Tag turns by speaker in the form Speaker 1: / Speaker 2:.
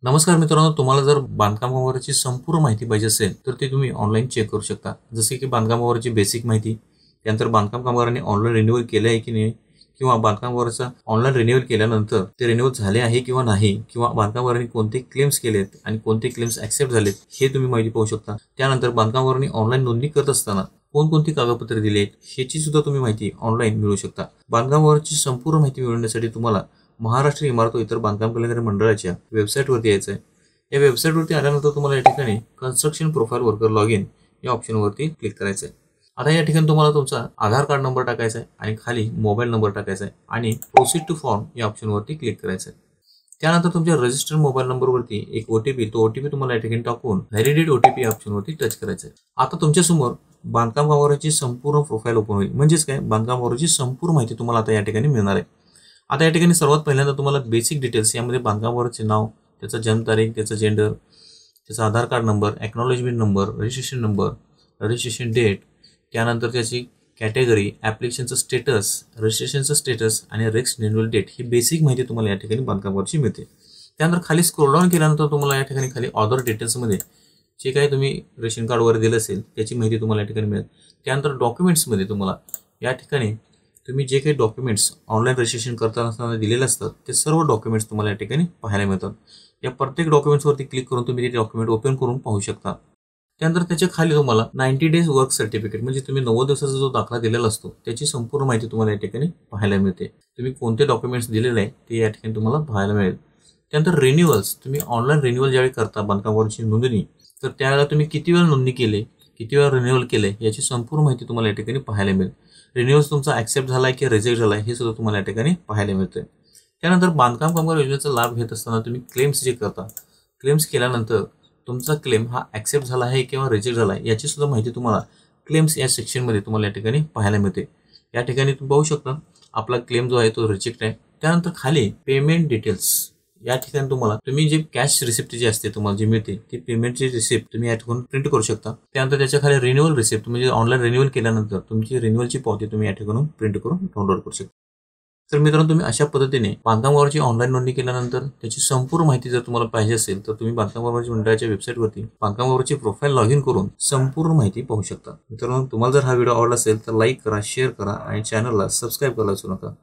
Speaker 1: नमस्कार मित्रांनो, तुम्हाला जर बांधकाम कामगाराची संपूर्ण माहिती पाहिजे असेल तर ते तुम्ही ऑनलाईन चेक करू शकता. जसे की बांधकाम कामगाराची बेसिक माहिती, त्यानंतर बांधकाम कामगारांनी ऑनलाईन रिन्यूअल केले आहे की नाही, किंवा बांधकाम कामगाराचा ऑनलाईन रिन्यूअल केल्यानंतर ते रिन्यूअल झाले आहे किंवा नाही, किंवा बांधकाम कामगारांनी कोणते क्लेम्स केलेत आणि कोणते क्लेम्स ॲक्सेप्ट झालेत हे तुम्ही माहिती पाहू शकता. त्यानंतर बांधकाम कामगारांनी ऑनलाईन नोंदणी करत असताना कोणकोणती कागदपत्रे दिली आहेत ह्याची सुद्धा तुम्ही माहिती ऑनलाईन मिळवू शकता. बांधकाम कामगाराची संपूर्ण माहिती मिळवण्यासाठी तुम्हाला महाराष्ट्र इमारत व इतर बांधकाम कल्याणकारी मंडळाच्या वेबसाईटवरती यायचं आहे. या वेबसाईटवरती आल्यानंतर तुम्हाला या ठिकाणी construction profile worker log in या ऑप्शनवरती क्लिक करायचं आहे. आता या ठिकाणी तुम्हाला तुमचा आधार कार्ड नंबर टाकायचा आहे आणि खाली मोबाईल नंबर टाकायचा आहे आणि प्रोसीड टू फॉर्म या ऑप्शनवरती क्लिक करायचं आहे. त्यानंतर तुमच्या रजिस्टर्ड मोबाईल नंबरवरती एक OTP, तो OTP तुम्हाला या ठिकाणी टाकून व्हॅलिडेट OTP या ऑप्शनवरती टच करायचं आहे. आता तुमच्यासमोर बांधकाम कामगाराची संपूर्ण प्रोफाईल ओपन होईल. म्हणजेच काय, बांधकाम कामगाराची संपूर्ण माहिती तुम्हाला आता या ठिकाणी मिळणार आहे. आता या ठिकाणी सर्वात पहिल्यांदा तुम्हाला बेसिक डिटेल्स, यामध्ये बांधकाम कामगाराचे नाव, त्याचा जन्मतारीख, त्याचा जेंडर, त्याचा Aadhaar card number, acknowledgement number, registration number, registration date, त्यानंतर त्याची कॅटेगरी, ॲप्लिकेशनचं स्टेटस, रजिस्ट्रेशनचं स्टेटस आणि रेक्स रिन्युअल डेट, ही बेसिक माहिती तुम्हाला या ठिकाणी बांधकामावरची मिळते. त्यानंतर खाली स्क्रोल डाऊन केल्यानंतर तुम्हाला या ठिकाणी खाली अदर डिटेल्समध्ये जे काही तुम्ही रेशन कार्ड वगैरे दिलं असेल त्याची माहिती तुम्हाला या ठिकाणी मिळेल. त्यानंतर डॉक्युमेंट्समध्ये तुम्हाला या ठिकाणी तुम्ही जे काही डॉक्युमेंट्स ऑनलाईन रजिस्ट्रेशन करताना दिलेले असतात ते सर्व डॉक्युमेंट्स तुम्हाला या ठिकाणी पाहायला मिळतात. या प्रत्येक डॉक्युमेंट्सवरती क्लिक करून तुम्ही ते डॉक्युमेंट ओपन करून पाहू शकता. त्यानंतर त्याच्या खाली तुम्हाला 90 डेज वर्क सर्टिफिकेट, म्हणजे तुम्ही 90 दिवसाचा जो दाखला दिलेला असतो त्याची संपूर्ण माहिती तुम्हाला या ठिकाणी पाहायला मिळते. तुम्ही कोणते डॉक्युमेंट्स दिलेले आहे ते या ठिकाणी तुम्हाला पाहायला मिळेल. त्यानंतर रिन्युअल्स, तुम्ही ऑनलाईन रिन्युअल ज्यावेळी करता बांधकामावरची नोंदणी, तर त्यावेळेला तुम्ही किती वेळा नोंदणी केली, किती वेळा रिन्युअल केले याची संपूर्ण माहिती तुम्हाला या ठिकाणी पाहायला मिळेल. रिन्युअल्स तुमचा ॲक्सेप्ट झाला आहे की रिजेक्ट झाला आहे हे सुद्धा तुम्हाला या ठिकाणी पाहायला मिळते. त्यानंतर बांधकाम कामगार योजनेचा लाभ घेत असताना तुम्ही क्लेम्स जे करता, क्लेम्स केल्यानंतर तुमचा क्लेम हा ॲक्सेप्ट झाला आहे किंवा रिजेक्ट झाला आहे याची सुद्धा माहिती तुम्हाला क्लेम्स या सेक्शनमध्ये तुम्हाला या ठिकाणी पाहायला मिळते. या ठिकाणी तुम्ही पाहू शकता आपला क्लेम जो आहे तो रिजेक्ट आहे. त्यानंतर खाली पेमेंट डिटेल्स, या ठिकाणी तुम्हाला तुम्ही जे कॅश रिसिप्ट जी असते तुम्हाला जी मिळते ती पेमेंटची रिसिप्ट तुम्ही या ठिकाणी प्रिंट करू शकता. त्यानंतर त्याच्या खाली रिन्युअल रिसिप्ट, म्हणजे ऑनलाईन रिन्युअल केल्यानंतर तुमची रिन्युअलची पावती तुम्ही या ठिकाणी प्रिंट करून डाउनलोड करू शकता. तर मित्रांनो, तुम्ही अशा पद्धतीने बांधकाम कामगाराची ऑनलाईन नोंदणी केल्यानंतर त्याची संपूर्ण माहिती जर तुम्हाला पाहिजे असेल तर तुम्ही बांधकाम कामगार मंडळाच्या वेबसाईटवरती बांधकाम कामगाराची प्रोफाईल लॉग इन करून संपूर्ण माहिती पाहू शकता. मित्रांनो, तुम्हाला जर हा व्हिडिओ आवडला असेल तर लाईक करा, शेअर करा आणि चॅनलला सबस्क्राईब करायला विसरू नका.